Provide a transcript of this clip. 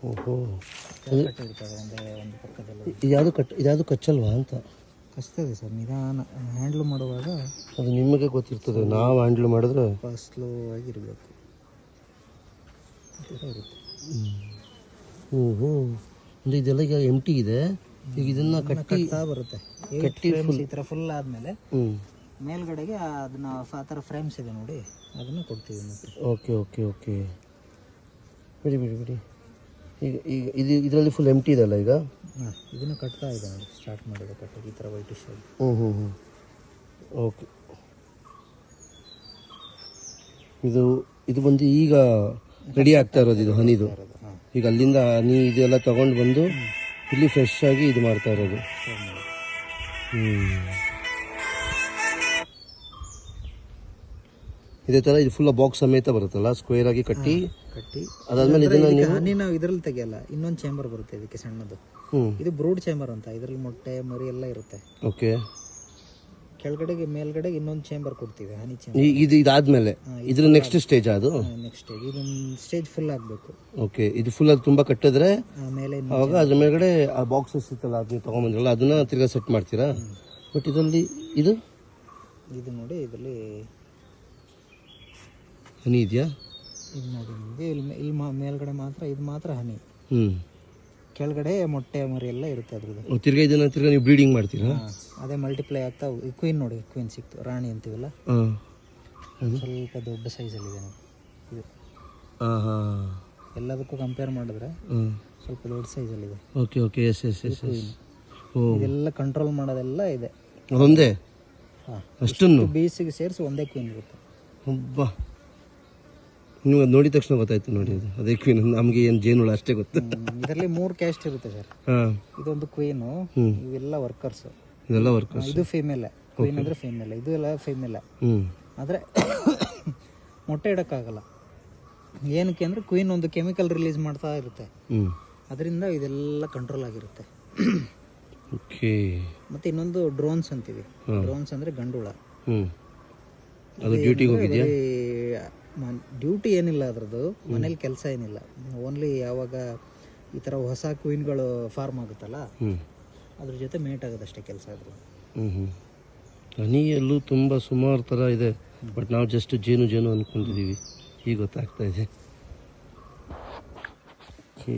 ಓಹೋ, ಕಟ್ಟಿರ್ತದೆ ಒಂದು ಪಕ್ಕದಲ್ಲಿ. ಇದ್ಯಾವುದು ಕಚ್ಚಲ್ವಾ ಅಂತ. ಕಚ್ತದೆ ಸರ್, ನಿಧಾನ ಹ್ಯಾಂಡ್ಲ್ ಮಾಡುವಾಗ. ಅದು ನಿಮಗೆ ಗೊತ್ತಿರ್ತದೆ, ನಾವು ಹ್ಯಾಂಡ್ಲ್ ಮಾಡಿದ್ರೆ ಸ್ಲೋ ಆಗಿರಬೇಕು. ಅಂದರೆ ಇದೆಲ್ಲ ಈಗ ಎಂಟಿ ಇದೆ. ಈಗ ಇದನ್ನು ಕಟ್ತಾ ಬರುತ್ತೆ. ಈ ಥರ ಫುಲ್ ಆದಮೇಲೆ ಮೇಲ್ಗಡೆಗೆ ಅದನ್ನ ಆ ಥರ ಫ್ರೇಮ್ಸ್ ಇದೆ ನೋಡಿ, ಅದನ್ನು ಕೊಡ್ತೀವಿ ಮತ್ತೆ. ಓಕೆ ಓಕೆ ಓಕೆ, ಬಿಡಿ ಬಿಡಿ ಬಿಡಿ. ಈಗ ಈಗ ಇದರಲ್ಲಿ ಫುಲ್ ಎಂಟಿ ಇದೆಲ್ಲ ಈಗ. ಹಾಂ, ಇದನ್ನು ಕಟ್ತಾ ಇದೆ ನೋಡಿ, ಸ್ಟಾರ್ಟ್ ಮಾಡಿದೆ ಕಟ್ಟೋದು ಈ ಥರ ವೈಟಿಶ್ ಆಗಿ. ಓಕೆ. ಇದು ಬಂದು ಈಗ ರೆಡಿ ಆಗ್ತಾ ಇರೋದು, ಇದು ಹನಿದು. ಈಗ ಅಲ್ಲಿಂದ ಹನಿ ಇದೆಲ್ಲ ತಗೊಂಡು ಬಂದು ಇಲ್ಲಿ ಫ್ರೆಶ್ ಆಗಿ ಇದು ಮಾಡ್ತಾ ಇರೋದು. ಇದೇ ಥರ ಇದು ಫುಲ್ ಬಾಕ್ಸ್ ಸಮೇತ ಬರುತ್ತಲ್ಲ, ಸ್ಕ್ವೇರ್ ಆಗಿ ಕಟ್ಟಿ ಅದಾದ್ಮೇಲೆ ಹನಿ ನಾವು ಇದರಲ್ಲಿ ತೆಗಿಯಲ್ಲ, ಇನ್ನೊಂದು ಚೇಂಬರ್ ಬರುತ್ತೆ ಇದಕ್ಕೆ ಸಣ್ಣದು. ಇದು ಬ್ರೂಡ್ ಚೇಂಬರ್ ಅಂತ, ಇದರಲ್ಲಿ ಮೊಟ್ಟೆ ಮರಿ ಎಲ್ಲ ಇರುತ್ತೆ. ಓಕೆ. ಕೆಳಗಡೆಗೆ ಮೇಲ್ಗಡೆಗೆ ಇನ್ನೊಂದು ಚೇಂಬರ್ ಕೊಡ್ತೀವಿ, ಹನಿ ಚೇಂಬರ್. ಇದಾದ್ಮೇಲೆ ಇದ್ರ ನೆಕ್ಸ್ಟ್ ಸ್ಟೇಜ್ ಅದು. ನೆಕ್ಸ್ಟ್ ಸ್ಟೇಜ್ ಇದೊಂದು ಸ್ಟೇಜ್ ಫುಲ್ ಆಗಬೇಕು. ಓಕೆ, ಇದು ಫುಲ್ ಅದು ತುಂಬಾ ಕಟ್ಟಿದ್ರೆ ಆಮೇಲೆ ಅವಾಗ ಅದ್ರ ಮೇಲ್ಗಡೆ ಆ ಬಾಕ್ಸಸ್ ಇತ್ತಲ್ಲ ಅದನ್ನ ತಗೊಂಡ್ಬಂದ್ರಲ್ಲ ಅದನ್ನ ತಿರ್ಗಾ ಸೆಟ್ ಮಾಡ್ತೀರಾ. ಬಟ್ ಇದರಲ್ಲಿ ಇದು ನೋಡಿ, ಇದರಲ್ಲಿ ಹನಿ ಇದೆಯಾ? ಇದು ನೋಡಿ, ಇಲ್ಲಿ ಮೇಲ್ಗಡೆ ಮಾತ್ರ ಇದು ಮಾತ್ರ ಹನಿ. ಕೆಳಗಡೆ ಮೊಟ್ಟೆ ಮರಿ ಎಲ್ಲ ಇರುತ್ತೆ ಅದ್ರದ್ದು. ತಿರ್ಗಾ ಇದನ್ನ ತಿರ್ಗಾ ನೀವು ಬ್ರೀಡಿಂಗ್ ಮಾಡ್ತೀರಾ? ಅದೇ ಮಲ್ಟಿಪ್ಲೈ ಆಗ್ತಾ. ಕ್ವೀನ್ ನೋಡಿ, ಕ್ವೀನ್ ಸಿಕ್ತು, ರಾಣಿ ಅಂತೀವಲ್ಲ, ಸ್ವಲ್ಪ ದೊಡ್ಡ ಸೈಜಲ್ಲಿದೆ ನೋಡಿ ಇದು. ಎಲ್ಲದಕ್ಕೂ ಕಂಪೇರ್ ಮಾಡಿದ್ರೆ ಸ್ವಲ್ಪ ದೊಡ್ಡ ಸೈಜಲ್ಲಿದೆ. Okay okay, yes yes yes yes. ಇದೆಲ್ಲ ಕಂಟ್ರೋಲ್ ಮಾಡೋದೆಲ್ಲ ಇದೆ ಅದೊಂದೇ. ಅಷ್ಟನ್ನು ಬೀಸಿಗೆ ಸೇರಿಸಿ ಒಂದೇ ಕ್ವೀನ್ ಇರುತ್ತೆ. ಒಬ್ಬ ನೀವು ಅದು ನೋಡಿದ ತಕ್ಷಣ ಗೊತ್ತಾಯ್ತು ನೋಡಿ, ಅದು ಅದೇ ಕ್ವೀನ್. ನಮಗೆ ಏನು ಜೇನುಳ ಅಷ್ಟೇ ಗೊತ್ತು. ಇದರಲ್ಲಿ 3 ಕ್ಯಾಸ್ಟ್ ಇರುತ್ತೆ ಸರ್. ಇದೊಂದು ಕ್ವೀನು, ಇವೆಲ್ಲ ವರ್ಕರ್ಸ್. ಇದೆಲ್ಲ ವರ್ಕರ್ಸ್. ಇದು ಫೀಮೇಲ್, ಕ್ವೀನ್ ಅಂದ್ರೆ ಫೀಮೇಲ್, ಇದು ಎಲ್ಲ ಫೀಮೇಲ್. ಆದರೆ ಮೊಟ್ಟೆ ಇಡೋಕ್ಕಾಗಲ್ಲ. ಏನಕ್ಕೆ ಅಂದರೆ ಕ್ವೀನ್ ಒಂದು ಕೆಮಿಕಲ್ ರಿಲೀಸ್ ಮಾಡ್ತಾ ಇರುತ್ತೆ, ಅದರಿಂದ ಇದೆಲ್ಲ ಕಂಟ್ರೋಲ್ ಆಗಿರುತ್ತೆ. ಓಕೆ. ಮತ್ತೆ ಇನ್ನೊಂದು ಡ್ರೋನ್ಸ್ ಅಂತೀವಿ. ಡ್ರೋನ್ಸ್ ಅಂದರೆ ಗಂಡುಳ. ಅದು ಡ್ಯೂಟಿಗೆ ಹೋಗಿದ್ಯಾ? ಡ್ಯೂಟಿ ಏನಿಲ್ಲ ಅದರದ್ದು, ಮನೇಲಿ ಕೆಲಸ ಏನಿಲ್ಲ. ಓನ್ಲಿ ಯಾವಾಗ ಈ ಥರ ಹೊಸ ಕ್ವೀನ್ಗಳು ಫಾರ್ಮ್ ಆಗುತ್ತಲ್ಲ, ಅದ್ರ ಜೊತೆ ಮೇಟ್ ಆಗೋದಷ್ಟೇ ಕೆಲಸ ಅದ್ರ. ಹನಿಯಲ್ಲೂ ತುಂಬ ಸುಮಾರು ಥರ ಇದೆ, ಬಟ್ ನಾವು ಜಸ್ಟ್ ಜೇನು ಅಂದ್ಕೊಂಡಿದ್ದೀವಿ, ಈಗ ಗೊತ್ತಾಗ್ತಾ ಇದೆ. ಓಕೆ.